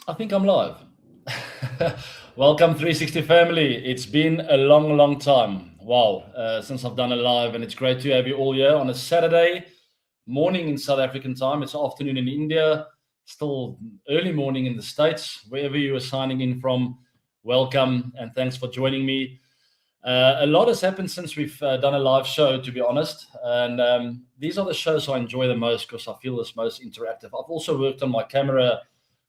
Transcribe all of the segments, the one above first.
I think I'm live. Welcome, 360 family. It's been a long, long time. Wow, since I've done a live, and it's great to have you all here on a Saturday morning in South African time. It's afternoon in India, still early morning in the States. Wherever you are signing in from, welcome and thanks for joining me. A lot has happened since we've done a live show, to be honest. And these are the shows I enjoy the most because I feel it's most interactive. I've also worked on my camera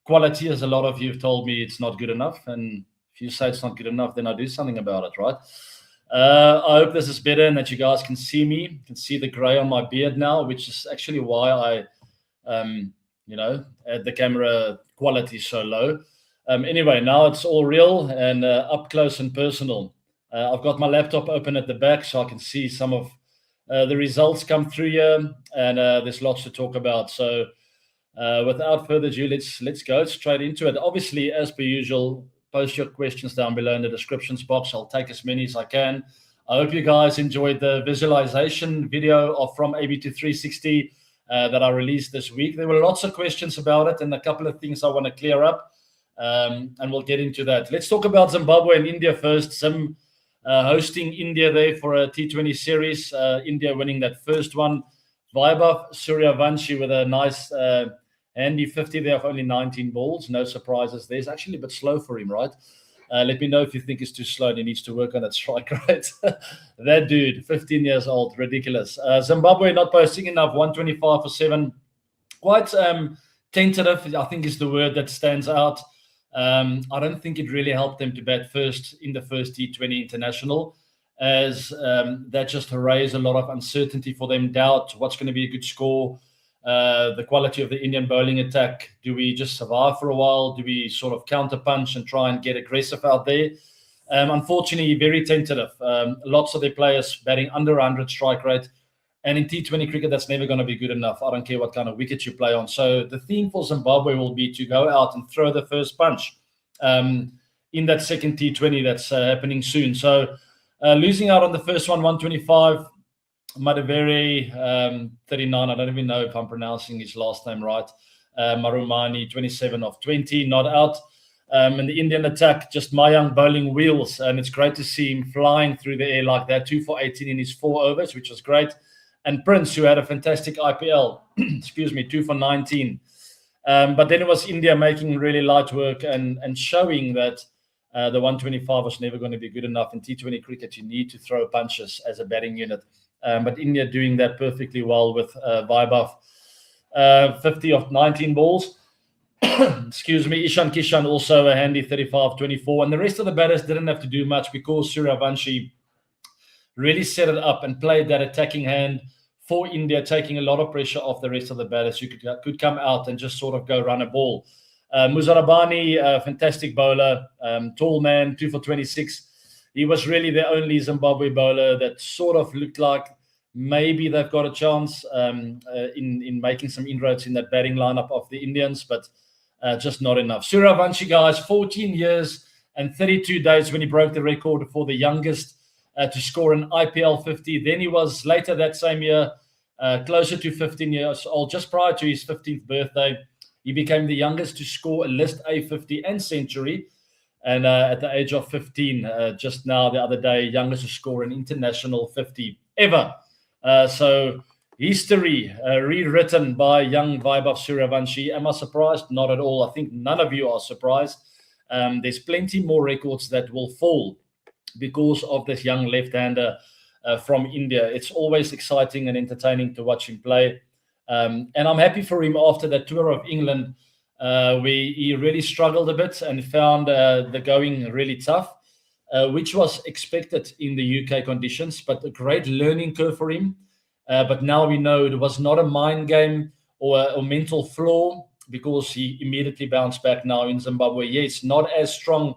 quality, as a lot of you have told me it's not good enough. And if you say it's not good enough, then I do something about it, right? I hope this is better and that you guys can see me. You can see the gray on my beard now, which is actually why had the camera quality so low. Anyway, now it's all real and up close and personal. I've got my laptop open at the back so I can see some of the results come through here, and there's lots to talk about. So without further ado, let's go straight into it. Obviously, as per usual, post your questions down below in the descriptions box. I'll take as many as I can. I hope you guys enjoyed the visualization video from AB to 360 that I released this week. There were lots of questions about it and a couple of things I want to clear up, and we'll get into that. Let's talk about Zimbabwe and India first. Zim hosting India there for a T20 series. India winning that first one. Vaibhav Suryavanshi with a nice handy 50 there of only 19 balls. No surprises there. It's actually a bit slow for him, right? Let me know if you think it's too slow and he needs to work on that strike rate. That dude, 15 years old, ridiculous. Zimbabwe not posting enough, 125 for 7. Quite tentative, I think is the word that stands out. I don't think it really helped them to bat first in the first T20 international, as that just raised a lot of uncertainty for them, doubt what's going to be a good score, the quality of the Indian bowling attack. Do we just survive for a while? Do we sort of counter punch and try and get aggressive out there? Unfortunately, very tentative. Lots of their players batting under 100 strike rate. And in T20 cricket, that's never going to be good enough. I don't care what kind of wicket you play on. So the theme for Zimbabwe will be to go out and throw the first punch in that second T20 that's happening soon. So losing out on the first one, 125. Madaveri, 39. I don't even know if I'm pronouncing his last name right. Marumani, 27 of 20, not out. And the Indian attack, just Mayank bowling wheels. And it's great to see him flying through the air like that. 2 for 18 in his 4 overs, which was great. And Prince, who had a fantastic IPL, 2 for 19. But then it was India making really light work and showing that the 125 was never going to be good enough. In T20 cricket, you need to throw punches as a batting unit. But India doing that perfectly well with Vaibhav, 50 of 19 balls. Excuse me. Ishan Kishan also a handy 35-24. And the rest of the batters didn't have to do much because Suryavanshi really set it up and played that attacking hand for India, taking a lot of pressure off the rest of the batters who could come out and just sort of go run a ball. Muzarabani, a fantastic bowler, tall man, 2 for 26. He was really the only Zimbabwe bowler that sort of looked like maybe they've got a chance in making some inroads in that batting lineup of the Indians, but just not enough. Suryavanshi, guys, 14 years and 32 days when he broke the record for the youngest to score an IPL 50. Then he was later that same year, closer to 15 years old, just prior to his 15th birthday. He became the youngest to score a List A 50 and century. And at the age of 15, just now the other day, youngest to score an international 50 ever. So history rewritten by young Vaibhav Suryavanshi. Am I surprised? Not at all. I think none of you are surprised. There's plenty more records that will fall because of this young left-hander from India. It's always exciting and entertaining to watch him play. And I'm happy for him after that tour of England, where he really struggled a bit and found the going really tough, which was expected in the UK conditions, but a great learning curve for him. But now we know it was not a mind game or a mental flaw, because he immediately bounced back now in Zimbabwe. Yes, not as strong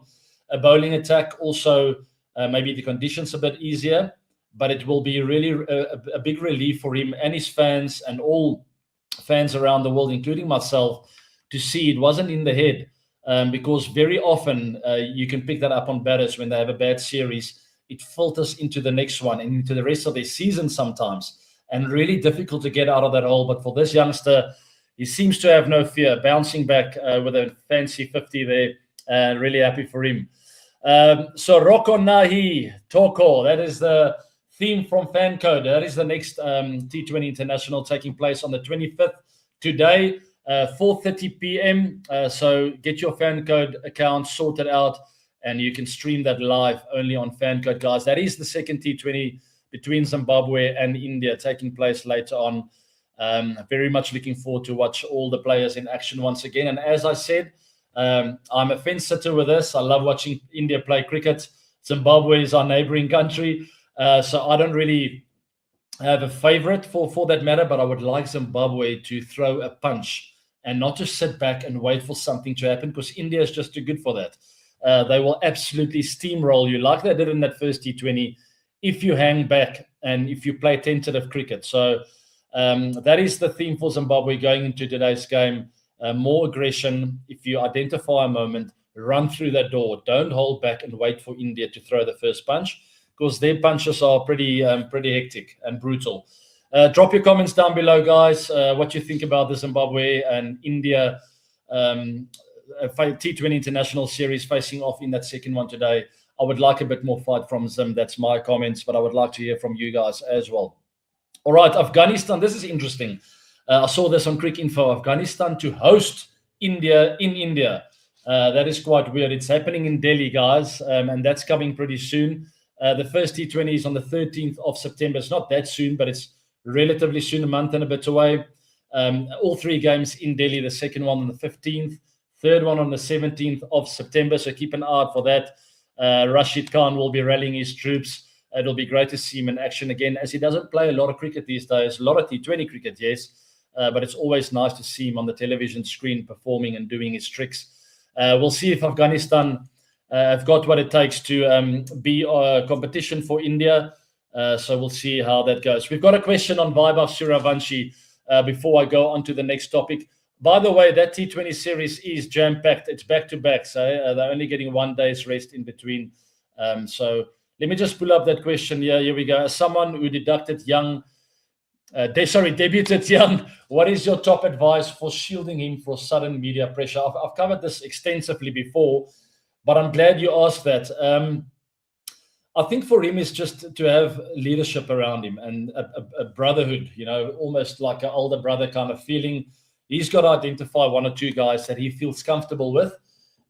a bowling attack. Also, maybe the conditions a bit easier, but it will be really a big relief for him and his fans and all fans around the world, including myself, to see it wasn't in the head. Because very often you can pick that up on batters when they have a bad series. It filters into the next one and into the rest of their season sometimes, and really difficult to get out of that hole. But for this youngster, he seems to have no fear, bouncing back with a fancy 50 there. Really happy for him. So Roko Nahi Toko, that is the theme from Fan Code. That is the next T20 International taking place on the 25th today, 4:30 p.m. So get your Fan Code account sorted out, and you can stream that live only on Fan Code, guys. That is the second T20 between Zimbabwe and India taking place later on. Very much looking forward to watch all the players in action once again. And as I said, I'm a fence sitter with this. I love watching India play cricket. Zimbabwe is our neighboring country. So I don't really have a favorite for that matter, but I would like Zimbabwe to throw a punch and not just sit back and wait for something to happen, because India is just too good for that. They will absolutely steamroll you like they did in that first T20 if you hang back and if you play tentative cricket. So that is the theme for Zimbabwe going into today's game. More aggression. If you identify a moment, run through that door. Don't hold back and wait for India to throw the first punch, because their punches are pretty hectic and brutal. Drop your comments down below, guys, what you think about the Zimbabwe and India T20 International Series facing off in that second one today. I would like a bit more fight from Zim. That's my comments, but I would like to hear from you guys as well. All right, Afghanistan. This is interesting. I saw this on Crick Info. Afghanistan to host India in India. That is quite weird. It's happening in Delhi, guys, and that's coming pretty soon. The first T20 is on the 13th of September. It's not that soon, but it's relatively soon, a month and a bit away. All three games in Delhi, the second one on the 15th, third one on the 17th of September. So keep an eye out for that. Rashid Khan will be rallying his troops. It'll be great to see him in action again, as he doesn't play a lot of cricket these days. A lot of T20 cricket, yes, but it's always nice to see him on the television screen performing and doing his tricks. We'll see if Afghanistan have got what it takes to be a competition for India. So we'll see how that goes. We've got a question on Vaibhav Suravanshi before I go on to the next topic. By the way, that T20 series is jam-packed. It's back-to-back, so they're only getting 1 day's rest in between. So let me just pull up that question. Yeah, here we go. As someone who debuted young, what is your top advice for shielding him for sudden media pressure? I've covered this extensively before, but I'm glad you asked that. I think for him is just to have leadership around him and a brotherhood, almost like an older brother kind of feeling. He's got to identify one or two guys that he feels comfortable with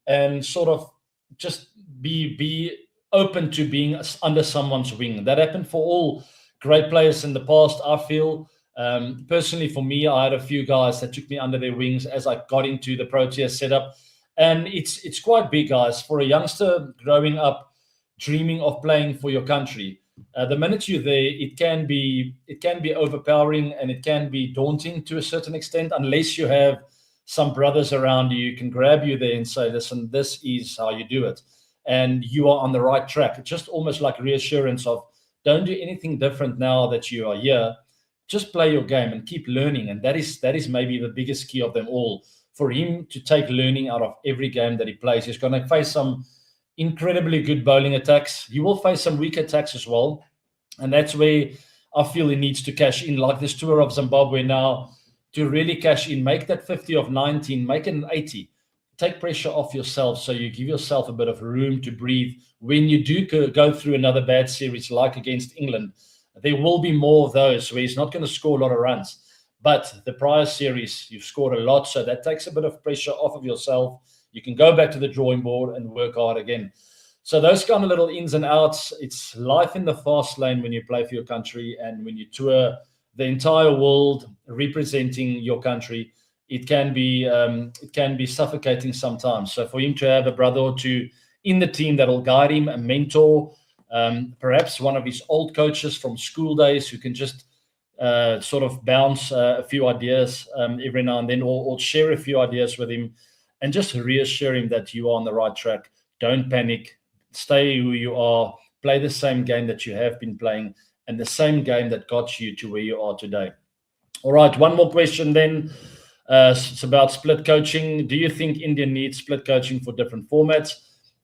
and sort of just be open to being under someone's wing. That happened for all great players in the past, I feel. Personally, for me, I had a few guys that took me under their wings as I got into the Proteas setup. And it's quite big, guys, for a youngster growing up, dreaming of playing for your country. The minute you're there, it can be overpowering and it can be daunting to a certain extent, unless you have some brothers around you who can grab you there and say, listen, this is how you do it. And you are on the right track. It's just almost like reassurance of, don't do anything different now that you are here. Just play your game and keep learning. And that is maybe the biggest key of them all. For him to take learning out of every game that he plays, he's going to face some incredibly good bowling attacks. He will face some weak attacks as well. And that's where I feel he needs to cash in, like this tour of Zimbabwe now, to really cash in, make that 50 of 19, make it an 80. Take pressure off yourself so you give yourself a bit of room to breathe. When you do go through another bad series like against England, there will be more of those where he's not going to score a lot of runs. But the prior series, you've scored a lot, so that takes a bit of pressure off of yourself. You can go back to the drawing board and work hard again. So those kind of little ins and outs, it's life in the fast lane when you play for your country and when you tour the entire world representing your country. It can be suffocating sometimes. So for him to have a brother or two in the team that will guide him, a mentor, perhaps one of his old coaches from school days who can just sort of bounce a few ideas every now and then, or share a few ideas with him, and just reassure him that you are on the right track. Don't panic. Stay who you are. Play the same game that you have been playing and the same game that got you to where you are today. All right, one more question then. It's about split coaching. Do you think India needs split coaching for different formats?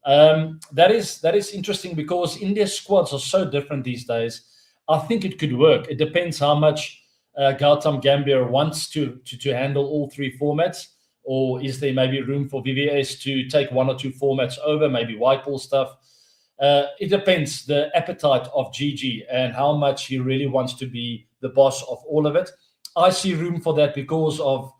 That is interesting because India's squads are so different these days. I think it could work. It depends how much Gautam Gambhir wants to handle all three formats, or is there maybe room for Villiers to take one or two formats over, maybe white ball stuff? It depends the appetite of Gigi and how much he really wants to be the boss of all of it. I see room for that because of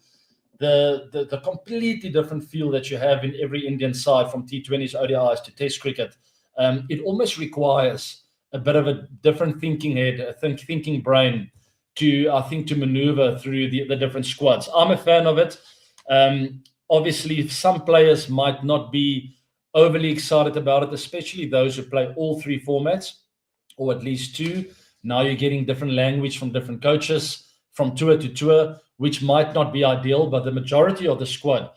the completely different feel that you have in every Indian side, from T20s, ODIs to Test cricket. It almost requires a bit of a different thinking head, a thinking brain to maneuver through the different squads. I'm a fan of it. Obviously, some players might not be overly excited about it, especially those who play all three formats, or at least two. Now you're getting different language from different coaches, from tour to tour, which might not be ideal, but the majority of the squad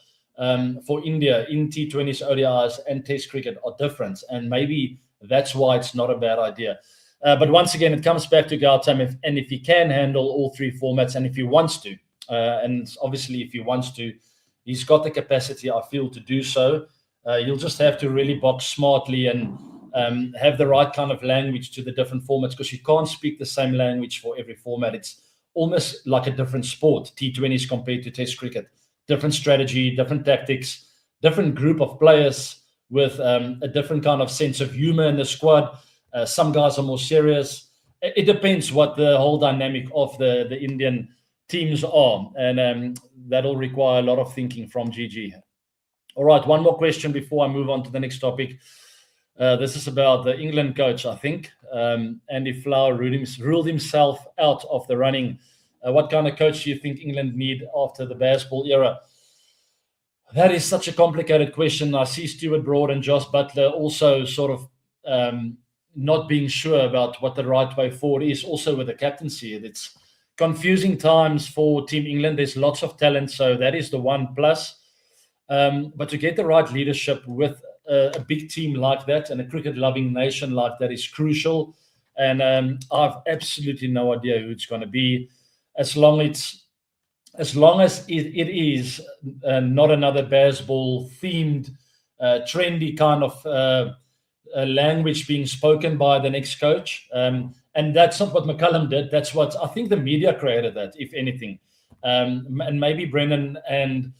for India in T20s, ODIs, and Test cricket are different, and maybe that's why it's not a bad idea. But once again, it comes back to Gautam, if he can handle all three formats, and if he wants to, and obviously if he wants to, he's got the capacity, I feel, to do so. You'll just have to really box smartly and have the right kind of language to the different formats, because you can't speak the same language for every format. It's almost like a different sport, T20s compared to Test cricket. Different strategy, different tactics, different group of players with a different kind of sense of humor in the squad. Some guys are more serious. It depends what the whole dynamic of the Indian teams are, and that'll require a lot of thinking from Gigi. All right, one more question before I move on to the next topic. This is about the England coach, I think. Andy Flower ruled himself out of the running. What kind of coach do you think England need after the baseball era? That is such a complicated question. I see Stuart Broad and Josh Butler also sort of not being sure about what the right way forward is, also with the captaincy. It's confusing times for Team England. There's lots of talent, so that is the one plus. But to get the right leadership with a big team like that and a cricket-loving nation like that is crucial. And I've absolutely no idea who it's going to be, as long as it is not another baseball themed, trendy kind of language being spoken by the next coach. And that's not what McCullum did. That's what I think the media created, that, if anything. And maybe Brennan and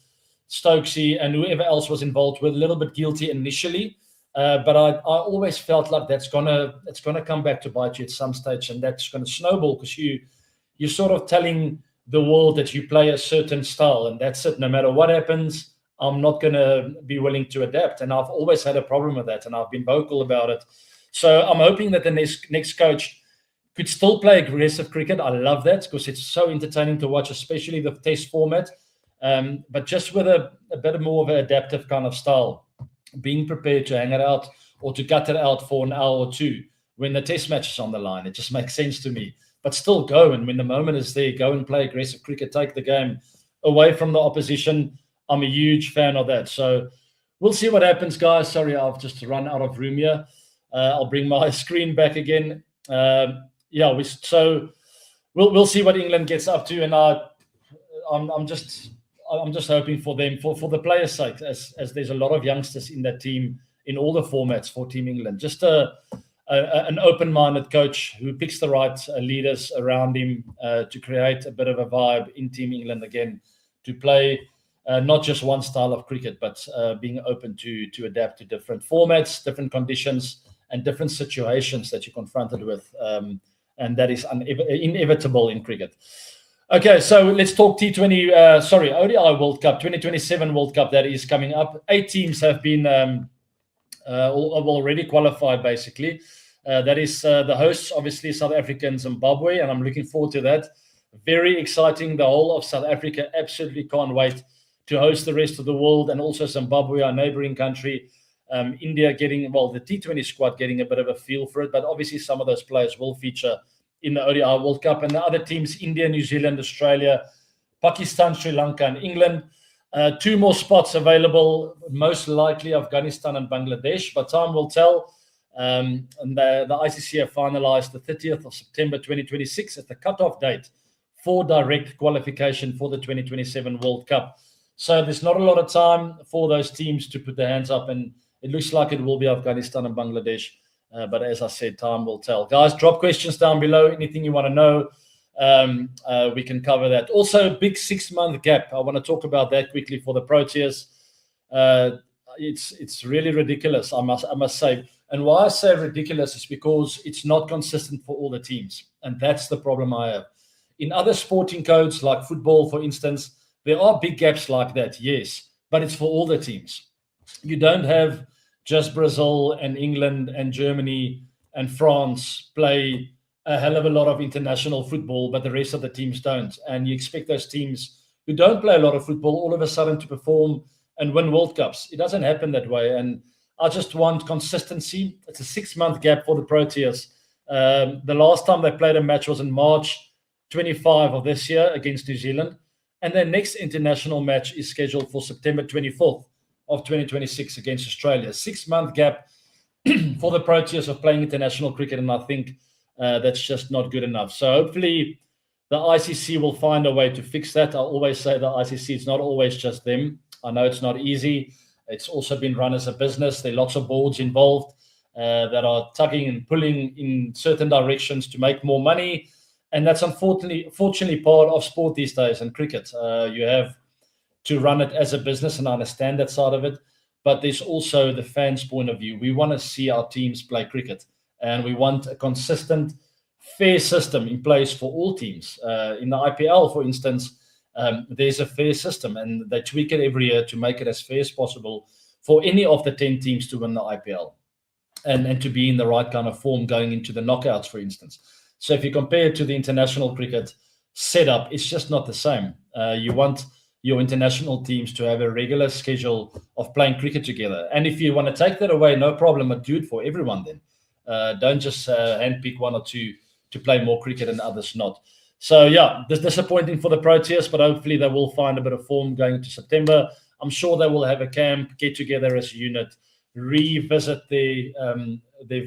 Stokesy and whoever else was involved were a little bit guilty initially, but I always felt like it's gonna come back to bite you at some stage, and that's going to snowball, because you're sort of telling the world that you play a certain style, and that's it. No matter what happens, I'm not going to be willing to adapt, and I've always had a problem with that, and I've been vocal about it. So I'm hoping that the next coach could still play aggressive cricket. I love that, because it's so entertaining to watch, especially the Test format. But just with a bit more of an adaptive kind of style, being prepared to hang it out or to cut it out for an hour or two when the Test match is on the line. It just makes sense to me. But still go, and when the moment is there, go and play aggressive cricket, take the game away from the opposition. I'm a huge fan of that. So we'll see what happens, guys. Sorry, I've just run out of room here. I'll bring my screen back again. We'll see what England gets up to, and I'm just hoping for them, for the players' sake, as there's a lot of youngsters in that team in all the formats for Team England. Just an open-minded coach who picks the right leaders around him to create a bit of a vibe in Team England again, to play not just one style of cricket, but being open to adapt to different formats, different conditions, and different situations that you're confronted with. And that is inevitable in cricket. Okay, so let's talk ODI World Cup, 2027 World Cup that is coming up. 8 teams have been already qualified, basically. That is the hosts, obviously, South Africa and Zimbabwe, and I'm looking forward to that. Very exciting. The whole of South Africa absolutely can't wait to host the rest of the world, and also Zimbabwe, our neighboring country. India getting, the T20 squad getting a bit of a feel for it, but obviously some of those players will feature in the ODI World Cup. And the other teams, India, New Zealand, Australia, Pakistan, Sri Lanka, and England. 2 more spots available, most likely Afghanistan and Bangladesh, but time will tell. And the ICC have finalized the 30th of September 2026 as the cutoff date for direct qualification for the 2027 World Cup. So there's not a lot of time for those teams to put their hands up, and it looks like it will be Afghanistan and Bangladesh. But as I said, time will tell. Guys, drop questions down below. Anything you want to know. we can cover that. Also, big 6-month gap. I want to talk about that quickly for the Proteas. It's really ridiculous, I must say. And why I say ridiculous is because it's not consistent for all the teams, and that's the problem I have. In other sporting codes, like football, for instance, there are big gaps like that, yes, but it's for all the teams. You don't have just Brazil and England and Germany and France play a hell of a lot of international football, but the rest of the teams don't. And you expect those teams who don't play a lot of football all of a sudden to perform and win World Cups. It doesn't happen that way. And I just want consistency. It's a 6-month gap for the Proteas. The last time they played a match was in March 25 of this year against New Zealand. And their next international match is scheduled for September 24th of 2026 against Australia. 6-month gap for the Proteas of playing international cricket, and I think that's just not good enough. So hopefully the ICC will find a way to fix that. I always say the ICC, it's not always just them. I know it's not easy. It's also been run as a business. There are lots of boards involved that are tugging and pulling in certain directions to make more money. And that's unfortunately part of sport these days and cricket. You have to run it as a business, and I understand that side of it. But there's also the fans' point of view. We want to see our teams play cricket, and we want a consistent, fair system in place for all teams. In the IPL, for instance, there's a fair system, and they tweak it every year to make it as fair as possible for any of the 10 teams to win the IPL and to be in the right kind of form going into the knockouts, for instance. So if you compare it to the international cricket setup, it's just not the same. You want your international teams to have a regular schedule of playing cricket together. And if you want to take that away, no problem, but do it for everyone then. Don't just handpick one or two to play more cricket and others not. So, yeah, this is disappointing for the Proteas, but hopefully they will find a bit of form going into September. I'm sure they will have a camp, get together as a unit, revisit their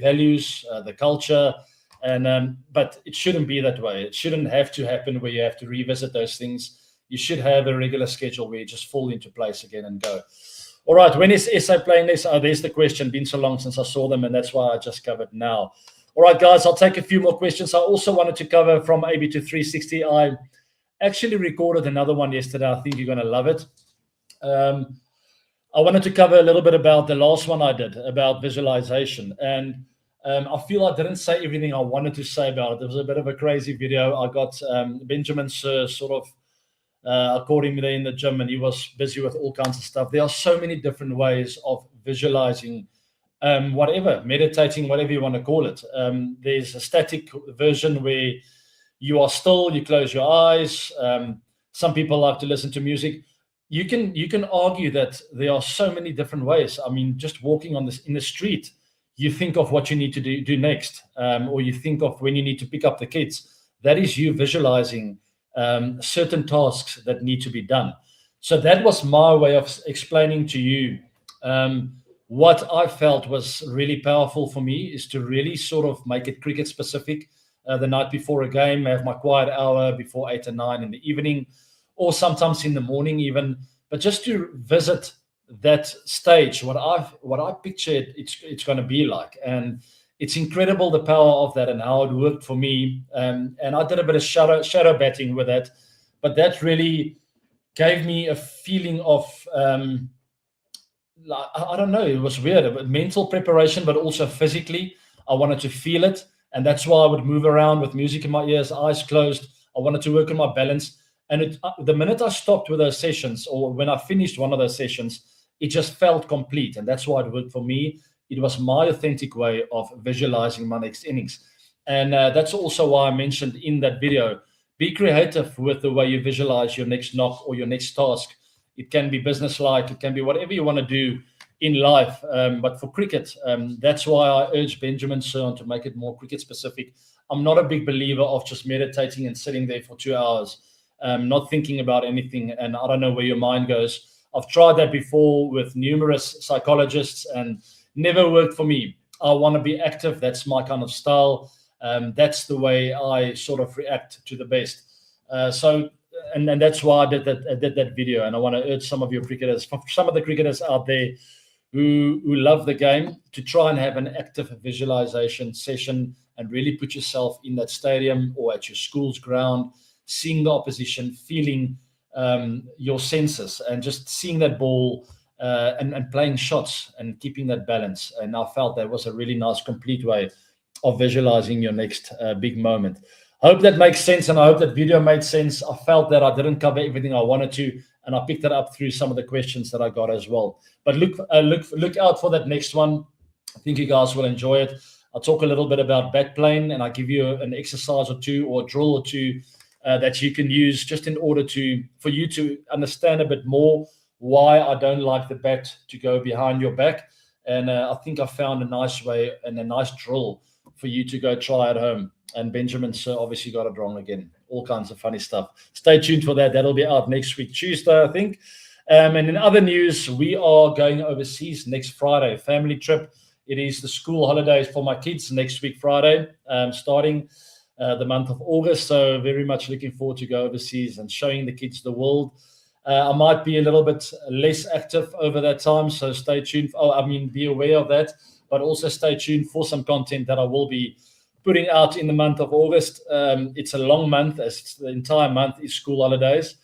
values, the culture. But it shouldn't be that way. It shouldn't have to happen where you have to revisit those things. You should have a regular schedule where you just fall into place again and go. All right, when is SA playing this? Oh, there's the question. Been so long since I saw them, and that's why I just covered now. All right, guys, I'll take a few more questions. I also wanted to cover from AB to 360. I actually recorded another one yesterday. I think you're going to love it. I wanted to cover a little bit about the last one I did, about visualization. And I feel I didn't say everything I wanted to say about it. It was a bit of a crazy video. I got Benjamin Sir sort of according to me in the gym, and he was busy with all kinds of stuff. There are so many different ways of visualizing whatever, meditating, whatever you want to call it. There's a static version where you are still, you close your eyes. Some people like to listen to music. You can argue that there are so many different ways. I mean, just walking in the street, you think of what you need to do next, or you think of when you need to pick up the kids. That is you visualizing certain tasks that need to be done. So that was my way of explaining to you what I felt was really powerful for me, is to really sort of make it cricket specific. The night before a game, I have my quiet hour before 8 or 9 in the evening, or sometimes in the morning even, but just to visit that stage, what I pictured it's going to be like. And it's incredible the power of that and how it worked for me. And I did a bit of shadow batting with that, but that really gave me a feeling of I don't know, it was weird, mental preparation, but also physically I wanted to feel it. And that's why I would move around with music in my ears, eyes closed. I wanted to work on my balance. And the minute I stopped with those sessions, or when I finished one of those sessions, it just felt complete. And that's why it worked for me. It was my authentic way of visualizing my next innings. And that's also why I mentioned in that video, be creative with the way you visualize your next knock or your next task. It can be business-like, it can be whatever you want to do in life. But for cricket, that's why I urge Benjamin Sir to make it more cricket-specific. I'm not a big believer of just meditating and sitting there for 2 hours, not thinking about anything, and I don't know where your mind goes. I've tried that before with numerous psychologists and never worked for me. I want to be active. That's my kind of style. That's the way I sort of react to the best. And that's why I did that video. And I want to urge some of your cricketers, some of the cricketers out there who love the game, to try and have an active visualization session and really put yourself in that stadium or at your school's ground, seeing the opposition, feeling your senses, and just seeing that ball and playing shots and keeping that balance. And I felt that was a really nice, complete way of visualizing your next big moment. I hope that makes sense, and I hope that video made sense. I felt that I didn't cover everything I wanted to, and I picked it up through some of the questions that I got as well. But look out for that next one. I think you guys will enjoy it. I'll talk a little bit about bat playing, and I'll give you an exercise or two or a drill or two that you can use just in order for you to understand a bit more why I don't like the bat to go behind your back. And I think I found a nice way and a nice drill for you to go try at home. And Benjamin Sir obviously got it wrong again. All kinds of funny stuff. Stay tuned for that. That'll be out next week, Tuesday, I think. And in other news, we are going overseas next Friday. Family trip. It is the school holidays for my kids next week, Friday, starting the month of August. So very much looking forward to go overseas and showing the kids the world. I might be a little bit less active over that time, so stay tuned. Be aware of that, but also stay tuned for some content that I will be putting out in the month of August. It's a long month, as the entire month is school holidays.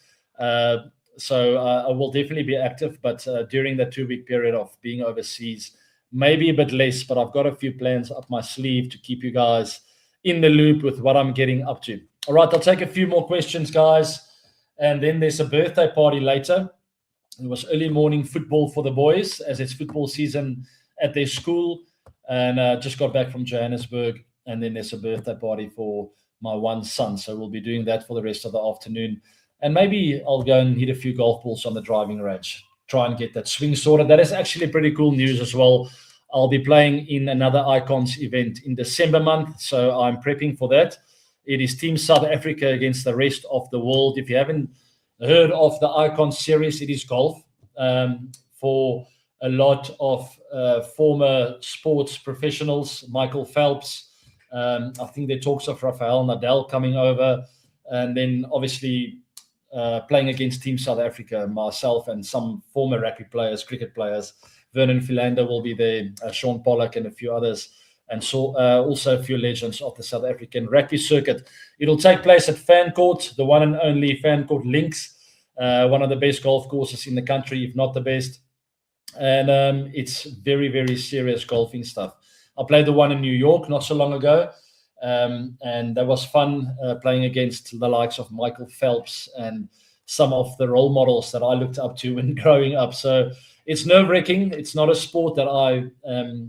So I will definitely be active, but during that 2-week period of being overseas, maybe a bit less, but I've got a few plans up my sleeve to keep you guys in the loop with what I'm getting up to. All right, I'll take a few more questions, guys. And then there's a birthday party later. It was early morning football for the boys, as it's football season at their school. And just got back from Johannesburg. And then there's a birthday party for my one son. So we'll be doing that for the rest of the afternoon. And maybe I'll go and hit a few golf balls on the driving range, try and get that swing sorted. That is actually pretty cool news as well. I'll be playing in another Icons event in December month. So I'm prepping for that. It is Team South Africa against the rest of the world. If you haven't heard of the Icons series, it is golf for a lot of former sports professionals. Michael Phelps, I think there are talks of Rafael Nadal coming over, and then obviously playing against Team South Africa, myself and some former rugby players, cricket players. Vernon Philander will be there, Sean Pollock and a few others, and so also a few legends of the South African rugby circuit. It'll take place at Fancourt, the one and only Fancourt Links, one of the best golf courses in the country, if not the best. And it's very, very serious golfing stuff. I played the one in New York not so long ago, and that was fun playing against the likes of Michael Phelps and some of the role models that I looked up to when growing up. So it's nerve-wracking. It's not a sport that I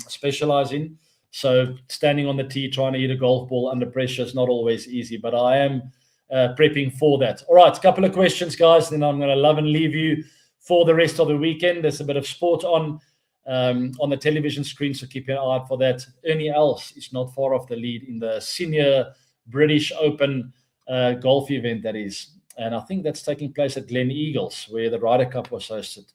specialize in. So standing on the tee, trying to hit a golf ball under pressure is not always easy, but I am prepping for that. All right, a couple of questions, guys. Then I'm going to love and leave you for the rest of the weekend. There's a bit of sport on the television screen, so keep your eye out for that. Ernie Els is not far off the lead in the senior British Open golf event, that is. And I think that's taking place at Glen Eagles, where the Ryder Cup was hosted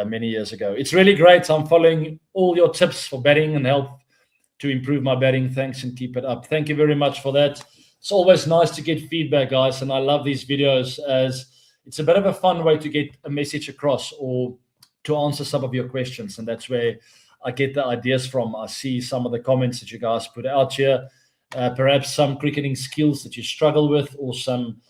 many years ago. It's really great. I'm following all your tips for batting and help to improve my batting. Thanks, and keep it up. Thank you very much for that. It's always nice to get feedback, guys, and I love these videos as it's a bit of a fun way to get a message across or to answer some of your questions, and that's where I get the ideas from. I see some of the comments that you guys put out here, perhaps some cricketing skills that you struggle with, or some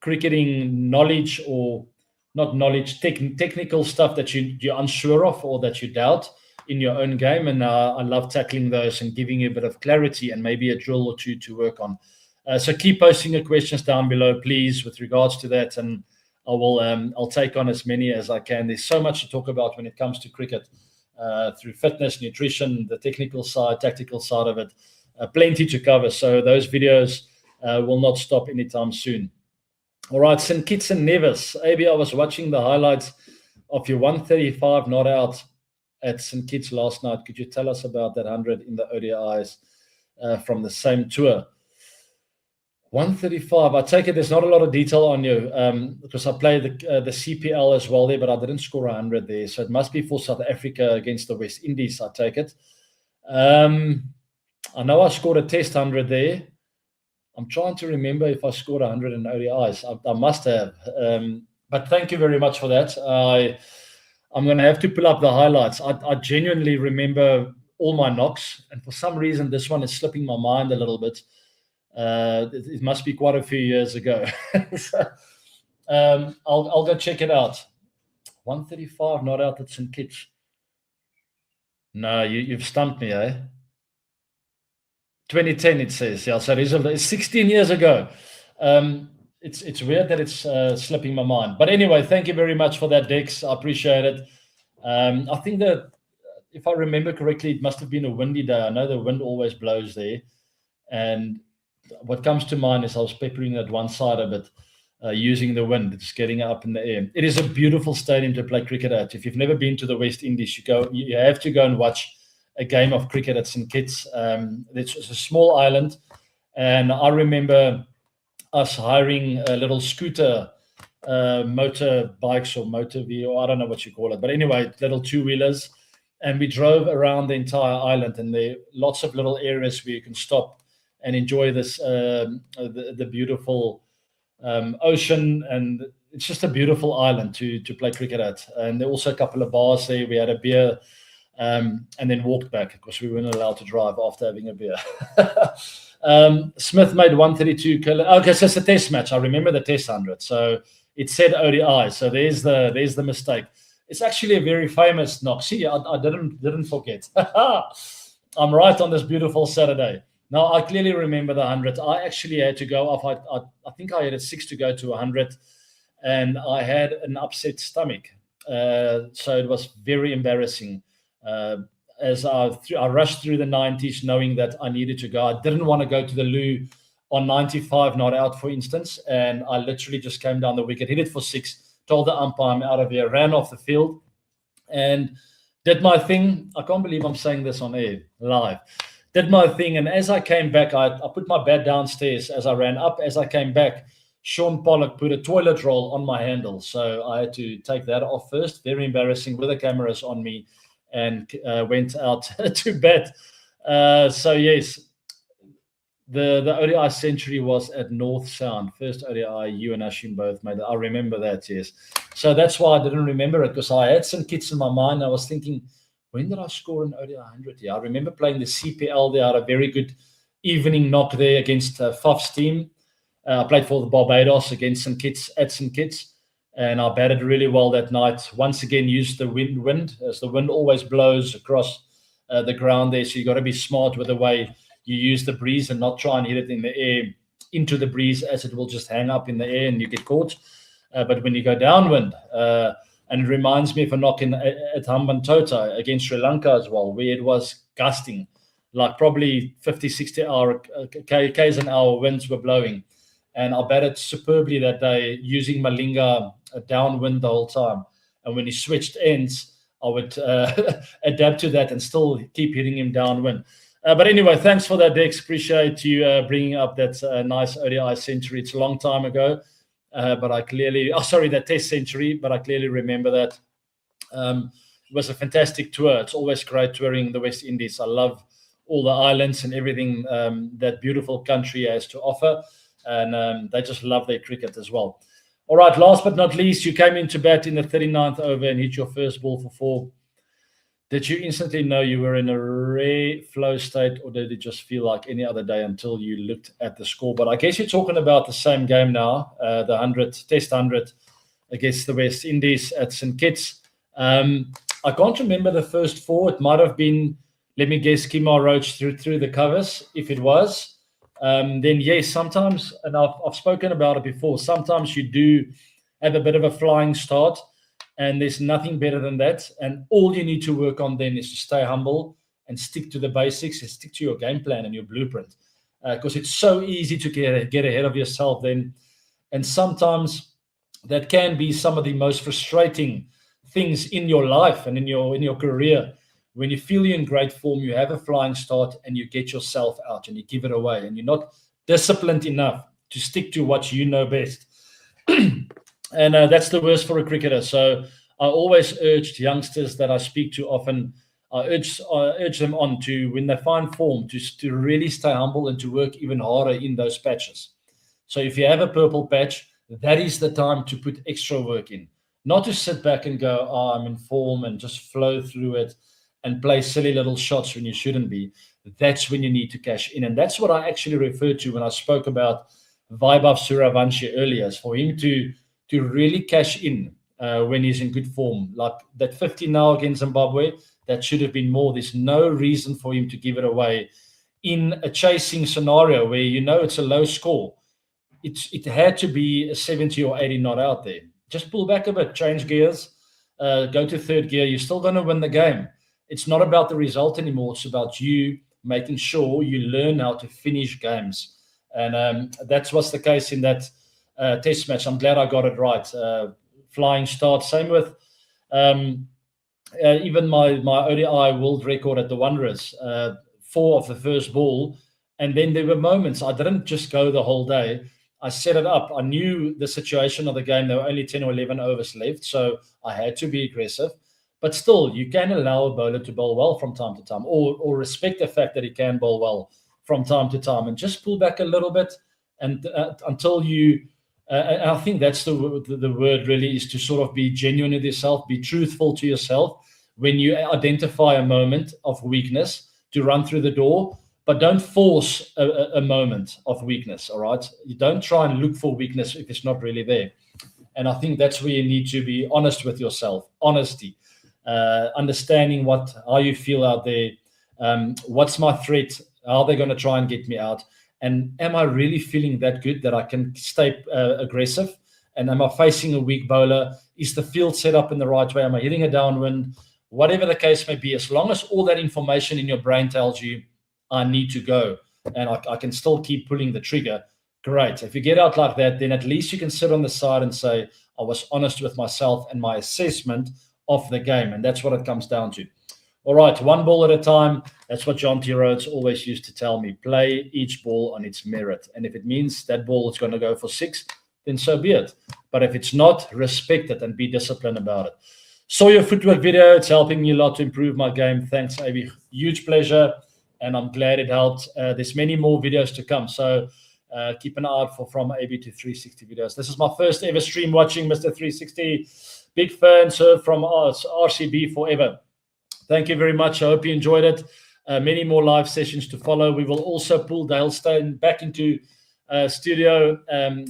cricketing knowledge, or not knowledge, technical stuff that you're unsure of or that you doubt in your own game. And I love tackling those and giving you a bit of clarity and maybe a drill or two to work on. So keep posting your questions down below, please, with regards to that, and I'll take on as many as I can. There's so much to talk about when it comes to cricket, through fitness, nutrition, the technical side, tactical side of it, plenty to cover. So those videos will not stop anytime soon. All right, St. Kitts and Nevis. AB, I was watching the highlights of your 135 not out at St. Kitts last night. Could you tell us about that 100 in the ODIs from the same tour? 135. I take it there's not a lot of detail on you because I played the CPL as well there, but I didn't score 100 there. So it must be for South Africa against the West Indies, I take it. I know I scored a test 100 there. I'm trying to remember if I scored 100 in ODIs. I must have. But thank you very much for that. I'm going to have to pull up the highlights. I genuinely remember all my knocks, and for some reason this one is slipping my mind a little bit. It must be quite a few years ago. So, I'll go check it out. 135 not out at St. Kitts. No, you've stumped me, eh? 2010 it says, yeah. So it's 16 years ago. It's weird that it's slipping my mind. But anyway, thank you very much for that, Dex. I appreciate it. I think that if I remember correctly, it must have been a windy day. I know the wind always blows there. And what comes to mind is I was peppering that one side a bit, using the wind, just getting up in the air. It is a beautiful stadium to play cricket at. If you've never been to the West Indies, you have to go and watch a game of cricket at St. Kitts. It's a small island, and I remember us hiring a little scooter, motorbikes or motor vehicle, I don't know what you call it, but anyway, little two-wheelers, and we drove around the entire island, and there are lots of little areas where you can stop and enjoy this the beautiful ocean, and it's just a beautiful island to play cricket at. And there are also a couple of bars there. We had a beer, and then walked back because we weren't allowed to drive after having a beer. Smith made 132. Okay, so it's a test match. I remember the test 100. So it said ODI. So there's the mistake. It's actually a very famous knock. See, I didn't forget. I'm right on this beautiful Saturday. Now, I clearly remember the 100. I actually had to go off. I think I had a 6 to go to 100, and I had an upset stomach. So it was very embarrassing. As I rushed through the 90s knowing that I needed to go. I didn't want to go to the loo on 95 not out, for instance, and I literally just came down the wicket, hit it for 6, told the umpire I'm out of here, ran off the field, and did my thing. I can't believe I'm saying this on air, live. Did my thing, and as I came back, I put my bat downstairs as I ran up. As I came back, Sean Pollock put a toilet roll on my handle, so I had to take that off first. Very embarrassing with the cameras on me, and went out to bed. So yes, the ODI century was at North Sound. First ODI, you and Ashim both made it. I remember that, yes. So that's why I didn't remember it, because I had St. Kitts in my mind. I was thinking, when did I score an ODI 100? Yeah, I remember playing the CPL there. I had a very good evening knock there against Faf's team. I played for the Barbados against St. Kitts at St. Kitts, and I batted really well that night. Once again, used the wind, as the wind always blows across the ground there. So you got to be smart with the way you use the breeze and not try and hit it in the air into the breeze, as it will just hang up in the air and you get caught. But when you go downwind, and it reminds me of a knock at Hambantota against Sri Lanka as well, where it was gusting, like probably 50, 60 k's an hour winds were blowing. And I batted superbly that day, using Malinga downwind the whole time. And when he switched ends, I would adapt to that and still keep hitting him downwind. But anyway, thanks for that, Dex. Appreciate you bringing up that nice ODI century. It's a long time ago. But I clearly, that test century, but I clearly remember that. It was a fantastic tour. It's always great touring the West Indies. I love all the islands and everything that beautiful country has to offer. And they just love their cricket as well. All right, last but not least, you came into bat in the 39th over and hit your first ball for 4. Did you instantly know you were in a rare flow state, or did it just feel like any other day until you looked at the score? But I guess you're talking about the same game now, the 100, test 100 against the West Indies at St. Kitts. I can't remember the first 4. It might have been, let me guess, Kemar Roach through the covers. If it was, then yes, sometimes, and I've spoken about it before, sometimes you do have a bit of a flying start. And there's nothing better than that. And all you need to work on then is to stay humble and stick to the basics and stick to your game plan and your blueprint. Because it's so easy to get ahead of yourself then. And sometimes that can be some of the most frustrating things in your life and in your career. When you feel you're in great form, you have a flying start and you get yourself out and you give it away. And you're not disciplined enough to stick to what you know best. And that's the worst for a cricketer. So I always urge youngsters that I speak to often, I urge them on to, when they find form, to really stay humble and to work even harder in those patches. So if you have a purple patch, that is the time to put extra work in. Not to sit back and go, I'm in form and just flow through it and play silly little shots when you shouldn't be, that's when you need to cash in. And that's what I actually referred to when I spoke about Vaibhav Suravanshi earlier, is for him to really cash in when he's in good form. Like that 50 now against Zimbabwe, that should have been more. There's no reason for him to give it away in a chasing scenario where you know it's a low score. It had to be a 70 or 80 not out there. Just pull back a bit, change gears, go to third gear. You're still going to win the game. It's not about the result anymore. It's about you making sure you learn how to finish games. And that's what's the case in that test match. I'm glad I got it right. Flying start. Same with even my ODI world record at the Wanderers. 4 of the first ball. And then there were moments I didn't just go the whole day. I set it up. I knew the situation of the game. There were only 10 or 11 overs left, so I had to be aggressive. But still, you can allow a bowler to bowl well from time to time, or respect the fact that he can bowl well from time to time, and just pull back a little bit and until you. And I think that's the word really, is to sort of be genuine with yourself, be truthful to yourself when you identify a moment of weakness to run through the door. But don't force a moment of weakness, all right? You don't try and look for weakness if it's not really there. And I think that's where you need to be honest with yourself. Honesty, understanding how you feel out there. What's my threat? How are they going to try and get me out? And am I really feeling that good that I can stay aggressive? And am I facing a weak bowler? Is the field set up in the right way? Am I hitting a downwind? Whatever the case may be, as long as all that information in your brain tells you, I need to go, and I can still keep pulling the trigger, great. If you get out like that, then at least you can sit on the side and say, I was honest with myself and my assessment of the game. And that's what it comes down to. All right, one ball at a time. That's what John T. Rhodes always used to tell me. Play each ball on its merit. And if it means that ball is going to go for 6, then so be it. But if it's not, respect it and be disciplined about it. Saw your footwork video. It's helping me a lot to improve my game. Thanks, AB. Huge pleasure. And I'm glad it helped. There's many more videos to come. So keep an eye out for From AB to 360 videos. This is my first ever stream watching Mr. 360. Big fan, sir, from us, RCB forever. Thank you very much. I hope you enjoyed it. Many more live sessions to follow. We will also pull Dale Stone back into studio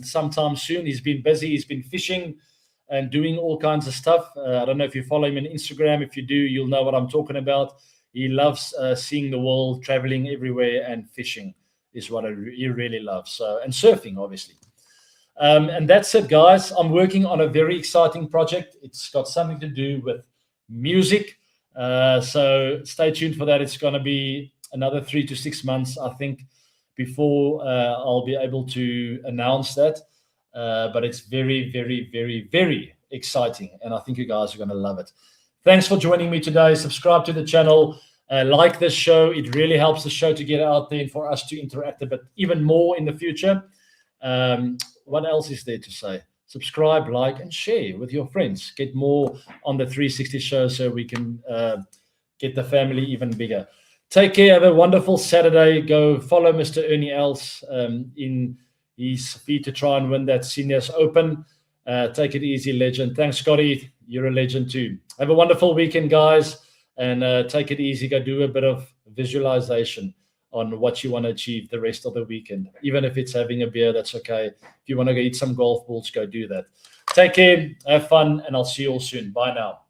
sometime soon. He's been busy. He's been fishing and doing all kinds of stuff. I don't know if you follow him on Instagram. If you do, you'll know what I'm talking about. He loves seeing the world, traveling everywhere, and fishing is what he really loves. So, and surfing, obviously. And that's it, guys. I'm working on a very exciting project. It's got something to do with music. So stay tuned for that. It's going to be another 3 to 6 months, I think, before I'll be able to announce that. But it's very, very, very, very exciting. And I think you guys are going to love it. Thanks for joining me today. Subscribe to the channel. Like this show. It really helps the show to get out there and for us to interact a bit even more in the future. What else is there to say? Subscribe, like, and share with your friends. Get more on the 360 show so we can get the family even bigger. Take care. Have a wonderful Saturday. Go follow Mr. Ernie Els in his feed to try and win that Seniors Open. Take it easy, legend. Thanks, Scotty. You're a legend too. Have a wonderful weekend, guys, and take it easy. Go do a bit of visualization on what you want to achieve the rest of the weekend. Even if it's having a beer, that's okay. If you want to go eat some golf balls, go do that. Take care, have fun, and I'll see you all soon. Bye now.